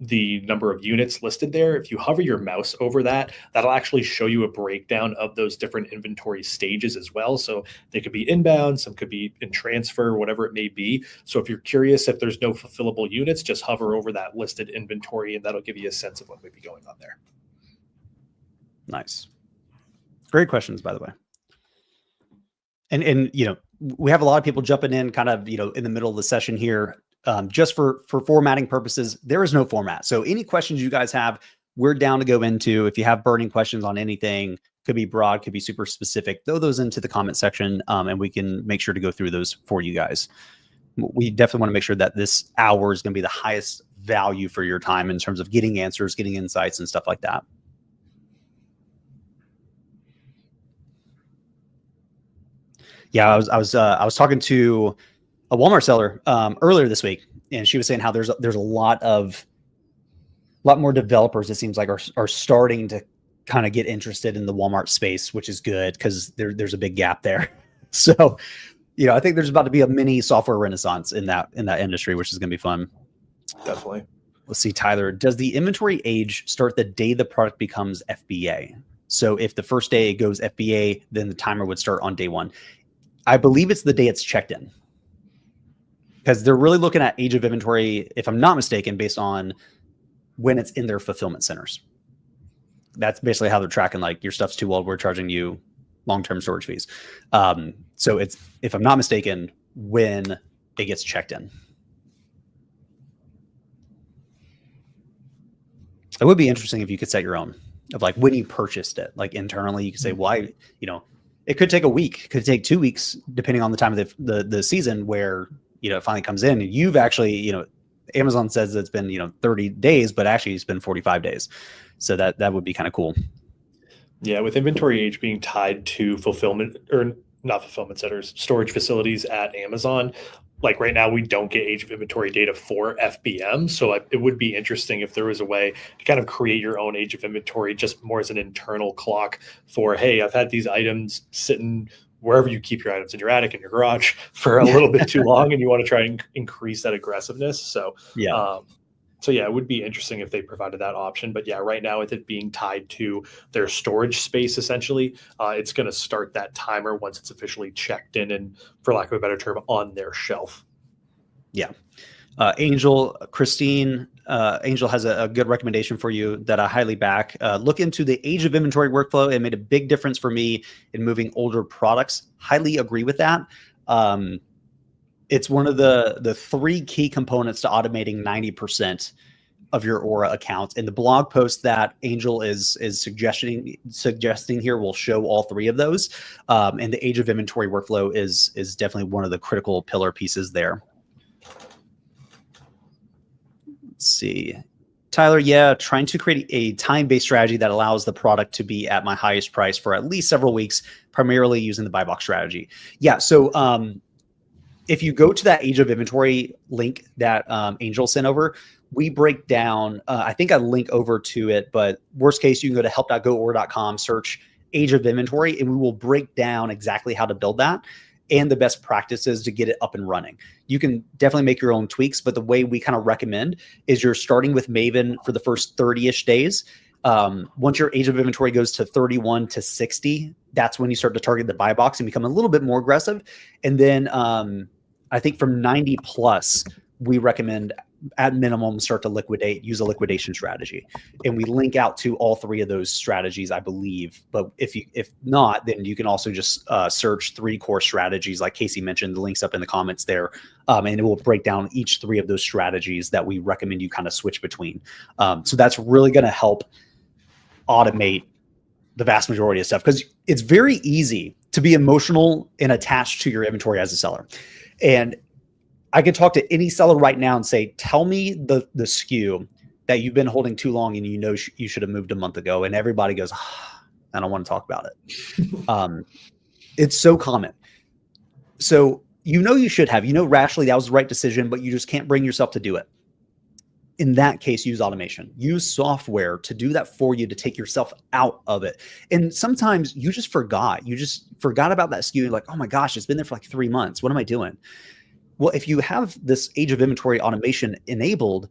the number of units listed there, if you hover your mouse over that, that'll actually show you a breakdown of those different inventory stages as well. So they could be inbound, some could be in transfer, whatever it may be. So if you're curious if there's no fulfillable units, just hover over that listed inventory and that'll give you a sense of what may be going on there. Nice. Great questions, by the way. And we have a lot of people jumping in kind of, in the middle of the session here. Just for formatting purposes, there is no format. So any questions you guys have, we're down to go into. If you have burning questions on anything, could be broad, could be super specific, throw those into the comment section, and we can make sure to go through those for you guys. We definitely want to make sure that this hour is going to be the highest value for your time in terms of getting answers, getting insights, and stuff like that. Yeah, I was talking to a Walmart seller earlier this week, and she was saying how there's a lot more developers, it seems like, are starting to kind of get interested in the Walmart space, which is good because there's a big gap there. So, I think there's about to be a mini software renaissance in that industry, which is going to be fun. Definitely. Let's see, Tyler, does the inventory age start the day the product becomes FBA? So if the first day it goes FBA, then the timer would start on day one. I believe it's the day it's checked in, because they're really looking at age of inventory, if I'm not mistaken, based on when it's in their fulfillment centers. That's basically how they're tracking, like, your stuff's too old, we're charging you long-term storage fees. So it's, if I'm not mistaken, when it gets checked in. It would be interesting if you could set your own of, like, when you purchased it, like internally, you could say, why, it could take a week, it could take 2 weeks, depending on the time of the season where, it finally comes in, and you've actually, Amazon says it's been, 30 days, but actually it's been 45 days. So that would be kind of cool. Yeah. With inventory age being tied to fulfillment, or not fulfillment centers, storage facilities at Amazon, like right now we don't get age of inventory data for FBM. So it would be interesting if there was a way to kind of create your own age of inventory, just more as an internal clock for, hey, I've had these items sitting wherever you keep your items, in your attic, in your garage, for a little bit too long, and you want to try and increase that aggressiveness. So it would be interesting if they provided that option. But yeah, right now with it being tied to their storage space, essentially, it's going to start that timer once it's officially checked in and, for lack of a better term, on their shelf. Yeah. Angel has a good recommendation for you that I highly back. Look into the age of inventory workflow. It made a big difference for me in moving older products. Highly agree with that. It's one of the 3 key components to automating 90% of your Aura accounts. And the blog post that Angel is suggesting here will show all 3 of those. And the age of inventory workflow is definitely one of the critical pillar pieces there. Let's see. Tyler, yeah, trying to create a time-based strategy that allows the product to be at my highest price for at least several weeks, primarily using the buy box strategy. Yeah, so if you go to that age of inventory link that Angel sent over, we break down, I think I link over to it, but worst case, you can go to help.goorg.com, search age of inventory, and we will break down exactly how to build that and the best practices to get it up and running. You can definitely make your own tweaks, but the way we kind of recommend is you're starting with Maven for the first 30-ish days. Once your age of inventory goes to 31 to 60, that's when you start to target the buy box and become a little bit more aggressive. And then I think from 90 plus, we recommend at minimum start to use a liquidation strategy. And we link out to all three of those strategies, I believe. But if not, then you can also just search 3 core strategies like Casey mentioned, the links up in the comments there. And it will break down each 3 of those strategies that we recommend you kind of switch between. So that's really going to help automate the vast majority of stuff, because it's very easy to be emotional and attached to your inventory as a seller. And I can talk to any seller right now and say, tell me the SKU that you've been holding too long and you know you should have moved a month ago. And everybody goes, I don't want to talk about it. It's so common. So you should have, rationally that was the right decision, but you just can't bring yourself to do it. In that case, use automation. Use software to do that for you, to take yourself out of it. And sometimes you just forgot. You just forgot about that SKU. You're like, oh my gosh, it's been there for like 3 months. What am I doing? Well, if you have this age of inventory automation enabled,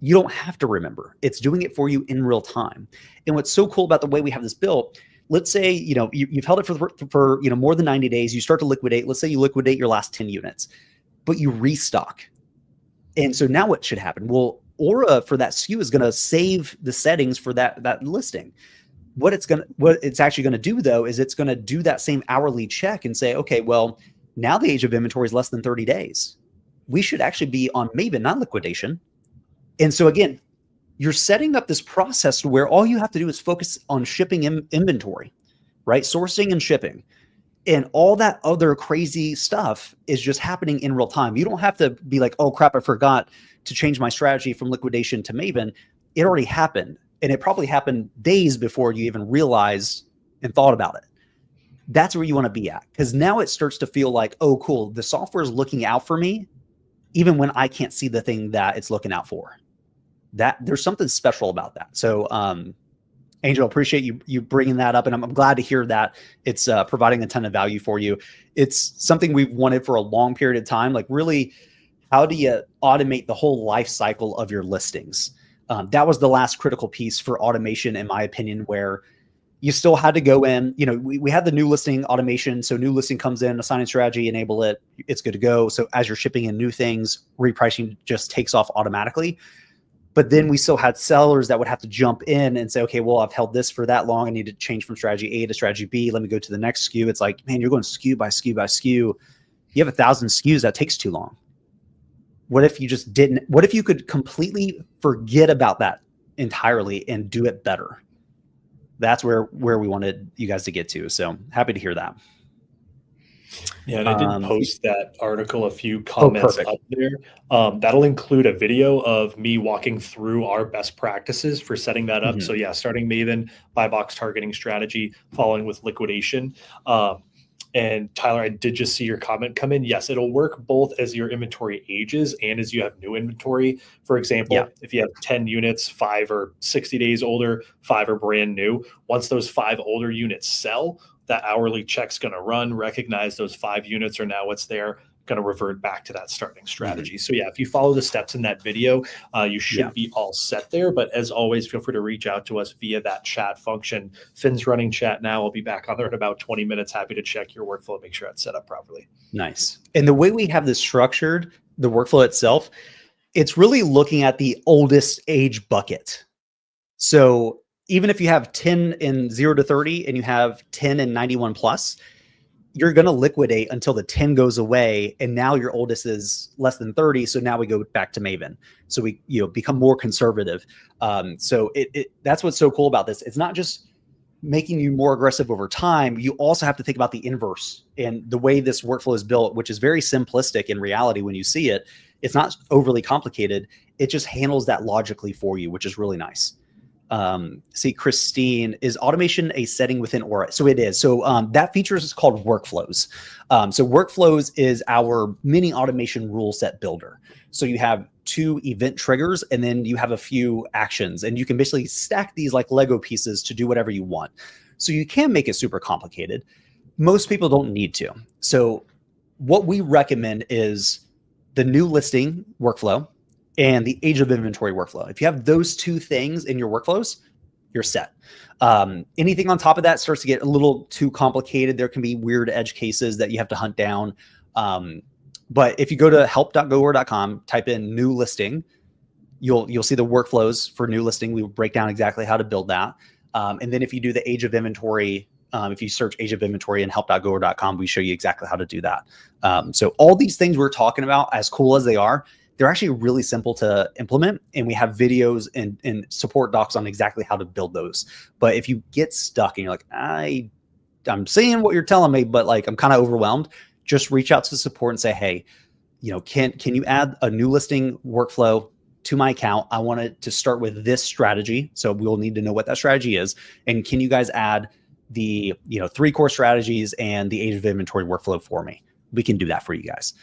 you don't have to remember. It's doing it for you in real time. And what's so cool about the way we have this built, let's say, you've held it for more than 90 days. You start to liquidate. Let's say you liquidate your last 10 units, but you restock. And so now what should happen? Well, Aura for that SKU is going to save the settings for that listing. What it's actually going to do though, is it's going to do that same hourly check and say, okay, well, now the age of inventory is less than 30 days. We should actually be on Maven, not liquidation. And so again, you're setting up this process where all you have to do is focus on shipping inventory, right? Sourcing and shipping. And all that other crazy stuff is just happening in real time. You don't have to be like, oh crap, I forgot to change my strategy from liquidation to Maven. It already happened. And it probably happened days before you even realized and thought about it. That's where you want to be at, because now it starts to feel like, oh, cool, the software is looking out for me, even when I can't see the thing that it's looking out for. That there's something special about that. So, Angel, appreciate you bringing that up, and I'm glad to hear that it's providing a ton of value for you. It's something we've wanted for a long period of time. Like, really, how do you automate the whole life cycle of your listings? That was the last critical piece for automation, in my opinion, where you still had to go in, we had the new listing automation. So new listing comes in, assigning strategy, enable it, it's good to go. So as you're shipping in new things, repricing just takes off automatically. But then we still had sellers that would have to jump in and say, okay, well, I've held this for that long. I need to change from strategy A to strategy B. Let me go to the next SKU. It's like, man, you're going SKU by SKU by SKU. You have 1,000 SKUs, that takes too long. What if you just didn't? What if you could completely forget about that entirely and do it better? That's where we wanted you guys to get to. So happy to hear that. Yeah, and I did post that article, a few comments up there. That'll include a video of me walking through our best practices for setting that up. So yeah, starting Maven, buy box targeting strategy, following with liquidation. And Tyler, I did just see your comment come in. Yes, it'll work both as your inventory ages and as you have new inventory. For example, if you have 10 units, 5 are 60 days older, 5 are brand new. Once those 5 older units sell, that hourly check's going to run, recognize those 5 units are now what's there, going to revert back to that starting strategy. So yeah, if you follow the steps in that video, you should be all set there. But as always, feel free to reach out to us via that chat function. Finn's running chat now. I'll be back on there in about 20 minutes. Happy to check your workflow, make sure it's set up properly. Nice. And the way we have this structured, the workflow itself, it's really looking at the oldest age bucket. So even if you have 10 in 0 to 30 and you have 10 and 91 plus, you're going to liquidate until the 10 goes away. And now your oldest is less than 30. So now we go back to Maven. So we become more conservative. So that's what's so cool about this. It's not just making you more aggressive over time. You also have to think about the inverse, and the way this workflow is built, which is very simplistic in reality when you see it. It's not overly complicated. it just handles that logically for you, which is really nice. See, Christine, is automation a setting within Aura? So it is. So that feature is called workflows. So workflows is our mini automation rule set builder. So you have 2 event triggers, and then you have a few actions, and you can basically stack these like Lego pieces to do whatever you want. So you can make it super complicated. Most people don't need to. So what we recommend is the new listing workflow and the age of inventory workflow. If you have those 2 things in your workflows, you're set. Anything on top of that starts to get a little too complicated. There can be weird edge cases that you have to hunt down. But if you go to help.goaura.com, type in new listing, you'll see the workflows for new listing. We will break down exactly how to build that. And then if you do the age of inventory, if you search age of inventory in help.goaura.com, we show you exactly how to do that. So all these things we're talking about, as cool as they are, they're actually really simple to implement. And we have videos and support docs on exactly how to build those. But if you get stuck and you're like, I'm seeing what you're telling me, but like, I'm kind of overwhelmed, just reach out to support and say, hey, can you add a new listing workflow to my account? I want it to start with this strategy. So we'll need to know what that strategy is. And can you guys add the 3 core strategies and the age of inventory workflow for me? We can do that for you guys.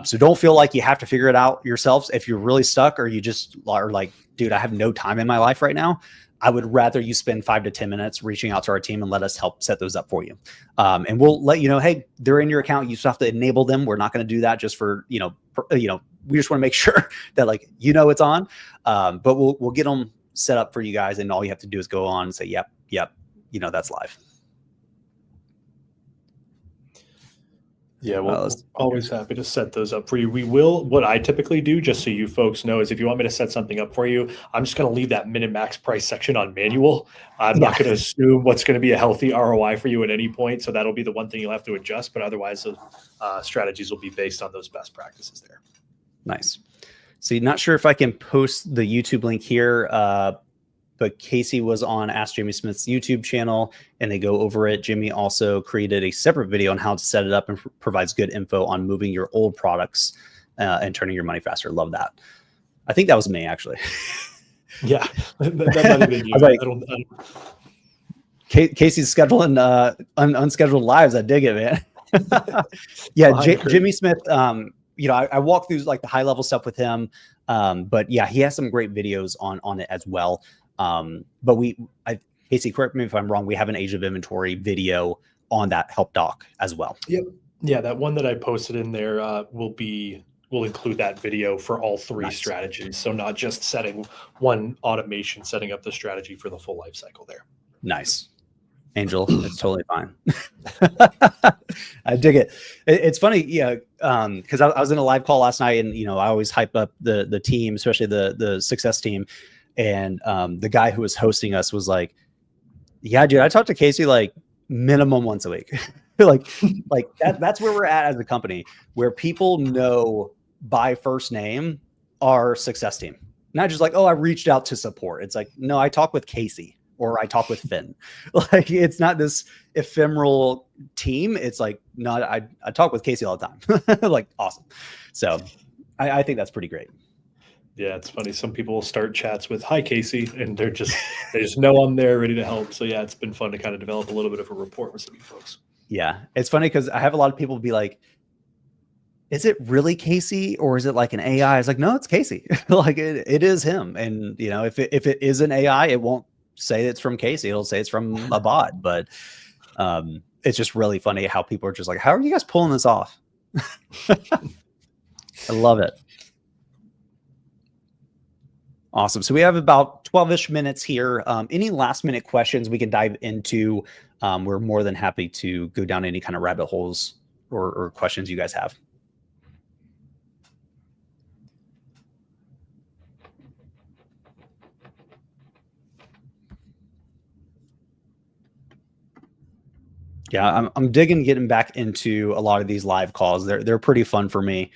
So don't feel like you have to figure it out yourselves. If you're really stuck, or you just are like, dude, I have no time in my life right now, I would rather you spend 5 to 10 minutes reaching out to our team and let us help set those up for you. And we'll let you know, hey, they're in your account. You still have to enable them. We're not going to do that just for, we just want to make sure that it's on. But we'll get them set up for you guys. And all you have to do is go on and say, yep, that's live. Yeah, we're always happy to set those up for you. We will. What I typically do, just so you folks know, is if you want me to set something up for you, I'm just going to leave that min and max price section on manual. I'm not going to assume what's going to be a healthy ROI for you at any point. So that'll be the one thing you'll have to adjust. But otherwise, those strategies will be based on those best practices there. Nice. So not sure if I can post the YouTube link here, but Casey was on Ask Jimmy Smith's YouTube channel, and they go over it. Jimmy also created a separate video on how to set it up and provides good info on moving your old products and turning your money faster. Love that. I think that was me, actually. Yeah, that might have been you. I don't... Casey's scheduling unscheduled lives. I dig it, man. Yeah, Jimmy Smith. I walk through like the high level stuff with him, but yeah, he has some great videos on it as well. But Casey, correct me if I'm wrong, we have an age of inventory video on that help doc as well. Yep. Yeah, that one that I posted in there will include that video for all 3 strategies. So not just setting one automation, setting up the strategy for the full life cycle there. Nice. Angel, it's totally fine. I dig it. It's funny, because I was in a live call last night, and I always hype up the team, especially the success team. And the guy who was hosting us was like, yeah, dude, I talk to Casey like minimum once a week. like that's where we're at as a company, where people know by first name our success team. Not just like, oh, I reached out to support. It's like, no, I talk with Casey or I talk with Finn. Like, it's not this ephemeral team. It's like, no, I talk with Casey all the time. Like, awesome. So I think that's pretty great. Yeah, it's funny. Some people will start chats with "Hi, Casey," and they just know I'm there, ready to help. So yeah, it's been fun to kind of develop a little bit of a rapport with some of you folks. Yeah, it's funny because I have a lot of people be like, "Is it really Casey or is it like an AI?" It's like, no, it's Casey. Like it is him. And if it is an AI, it won't say it's from Casey. It'll say it's from a bot. But it's just really funny how people are just like, "How are you guys pulling this off?" I love it. Awesome. So we have about 12-ish minutes here. Any last minute questions we can dive into? We're more than happy to go down any kind of rabbit holes or questions you guys have. Yeah, I'm digging getting back into a lot of these live calls. They're pretty fun for me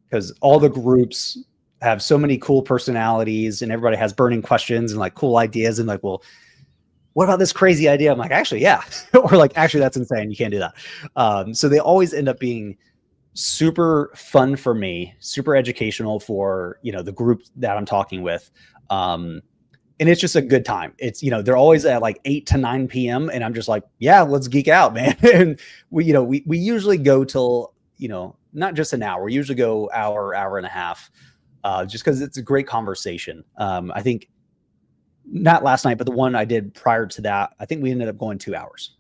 because all the groups have so many cool personalities and everybody has burning questions and like cool ideas and like, well, what about this crazy idea? I'm like, actually, yeah. Or like, actually, that's insane. You can't do that. So they always end up being super fun for me, super educational for, the group that I'm talking with. And it's just a good time. It's, they're always at like 8 to 9 p.m. And I'm just like, yeah, let's geek out, man. And we usually go till, not just an hour. We usually go hour and a half, just because it's a great conversation. I think not last night, but the one I did prior to that, I think we ended up going 2 hours.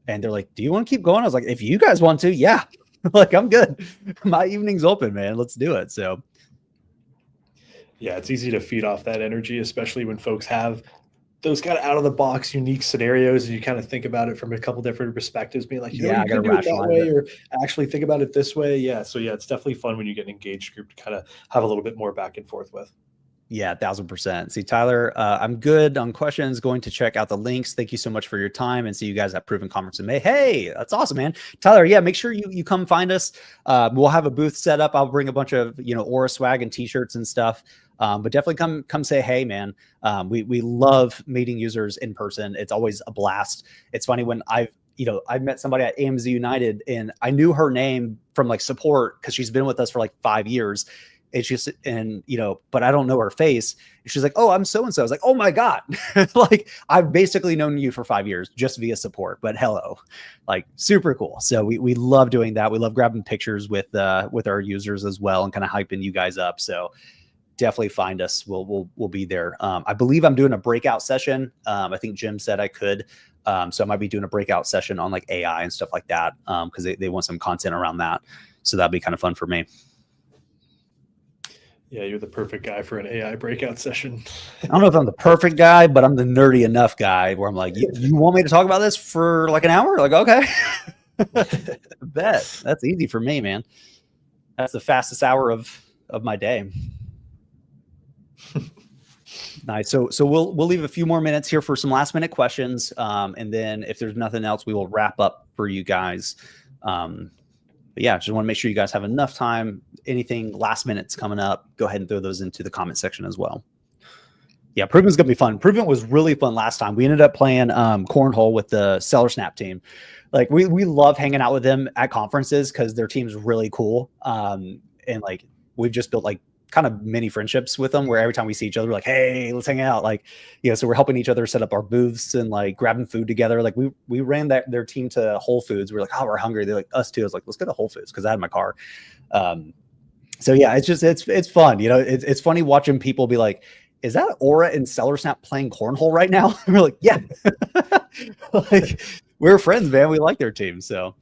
And they're like, do you want to keep going? I was like, if you guys want to, yeah. Like, I'm good. My evening's open, man. Let's do it. So yeah, it's easy to feed off that energy, especially when folks have those kind of out of the box, unique scenarios, and you kind of think about it from a couple different perspectives, being like, you I could gotta do it that way, rationalize it. or actually think about it this way. Yeah. So yeah, it's definitely fun when you get an engaged group to kind of have a little bit more back and forth with. Yeah, 1000%. See, Tyler, I'm good on questions. Going to check out the links. Thank you so much for your time, and see you guys at Proven Conference in May. Hey, that's awesome, man. Tyler, yeah, make sure you come find us. We'll have a booth set up. I'll bring a bunch of Aura swag and t-shirts and stuff. But definitely come say hey, man. We love meeting users in person. It's always a blast. It's funny when I've met somebody at AMZ United, and I knew her name from like support because she's been with us for like 5 years. It's just, but I don't know her face. And she's like, oh, I'm so-and-so. I was like, oh my God. Like, I've basically known you for 5 years just via support, but hello, like, super cool. So we love doing that. We love grabbing pictures with our users as well, and kind of hyping you guys up. So definitely find us. We'll be there. I believe I'm doing a breakout session. I think Jim said I could. So I might be doing a breakout session on like AI and stuff like that. Cause they want some content around that. So that'd be kind of fun for me. Yeah, you're the perfect guy for an AI breakout session. I don't know if I'm the perfect guy, but I'm the nerdy enough guy where I'm like, you want me to talk about this for like an hour? Like, okay. Bet. That's easy for me, man. That's the fastest hour of my day. Nice. So we'll leave a few more minutes here for some last minute questions. And then if there's nothing else, we will wrap up for you guys. But yeah, just want to make sure you guys have enough time. Anything last minute's coming up, go ahead and throw those into the comment section as well. Yeah, Proven's gonna be fun. Proven was really fun last time. We ended up playing cornhole with the Seller Snap team. Like, we love hanging out with them at conferences because their team's really cool. And like, we've just built like kind of mini friendships with them, where every time we see each other, we're like, hey, let's hang out. Like, so we're helping each other set up our booths and like grabbing food together. Like, we ran their team to Whole Foods. We're like, oh, we're hungry. They're like, us too. I was like, let's go to Whole Foods, because I had my car. So yeah, it's fun. It's funny watching people be like, is that Aura and Seller Snap playing cornhole right now? And we're like, yeah. Like, we're friends, man. We like their team. So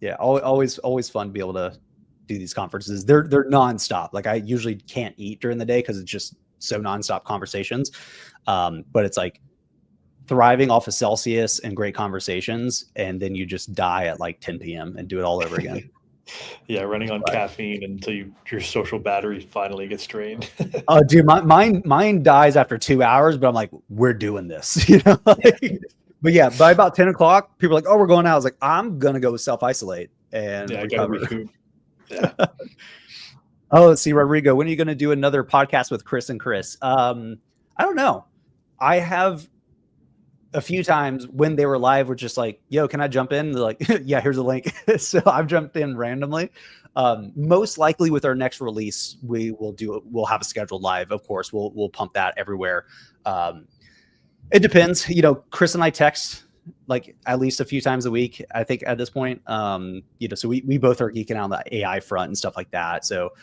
yeah, always fun to be able to do these conferences. They're nonstop. Like, I usually can't eat during the day because it's just so nonstop conversations. But it's like thriving off of Celsius and great conversations, and then you just die at like 10 p.m. and do it all over again. Yeah, running on caffeine until your social battery finally gets drained. Oh, dude, mine dies after 2 hours, but I'm like, we're doing this, But yeah, by about 10 o'clock, people are like, oh, we're going out. I was like, I'm gonna go self-isolate and I gotta recoup. Yeah. Oh, let's see, Rodrigo, when are you going to do another podcast with Chris and Chris? I don't know. I have a few times when they were live, we're just like, yo, can I jump in? They're like, yeah, here's a link. So I've jumped in randomly. Most likely with our next release, we'll have a scheduled live. Of course, we'll pump that everywhere. It depends. Chris and I text like at least a few times a week, I think, at this point. So we both are geeking out on the AI front and stuff like that. So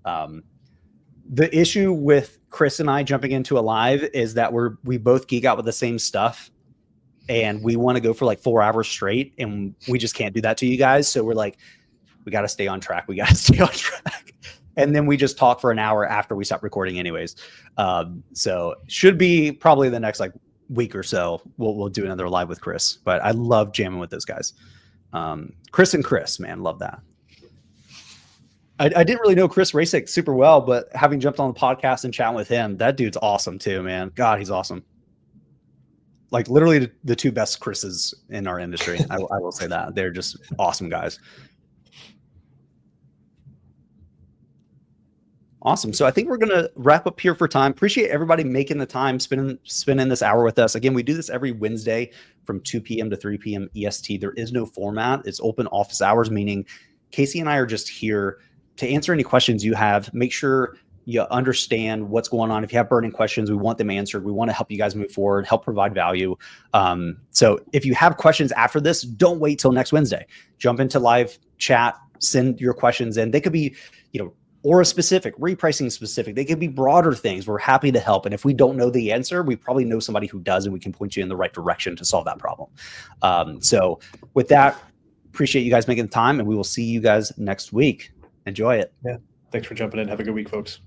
the issue with Chris and I jumping into a live is that we both geek out with the same stuff, and we want to go for like 4 hours straight, and we just can't do that to you guys. So we're like, we got to stay on track. And then we just talk for an hour after we stop recording anyways. So should be probably the next like week or so, we'll do another live with Chris. But I love jamming with those guys. Chris and Chris, man, love that. I didn't really know Chris Rasick super well, but having jumped on the podcast and chatting with him, that dude's awesome too, man. God, he's awesome. Like, literally the two best Chris's in our industry. I will say that. They're just awesome guys. Awesome. So I think we're going to wrap up here for time. Appreciate everybody making the time, spending this hour with us. Again, we do this every Wednesday from 2 p.m. to 3 p.m. EST. There is no format. It's open office hours, meaning Casey and I are just here to answer any questions you have. Make sure you understand what's going on. If you have burning questions, we want them answered. We want to help you guys move forward, help provide value. So if you have questions after this, don't wait till next Wednesday. Jump into live chat, send your questions in. They could be, Aura specific, repricing specific. They could be broader things. We're happy to help. And if we don't know the answer, we probably know somebody who does, and we can point you in the right direction to solve that problem. So with that, appreciate you guys making the time, and we will see you guys next week. Enjoy it. Yeah. Thanks for jumping in. Have a good week, folks.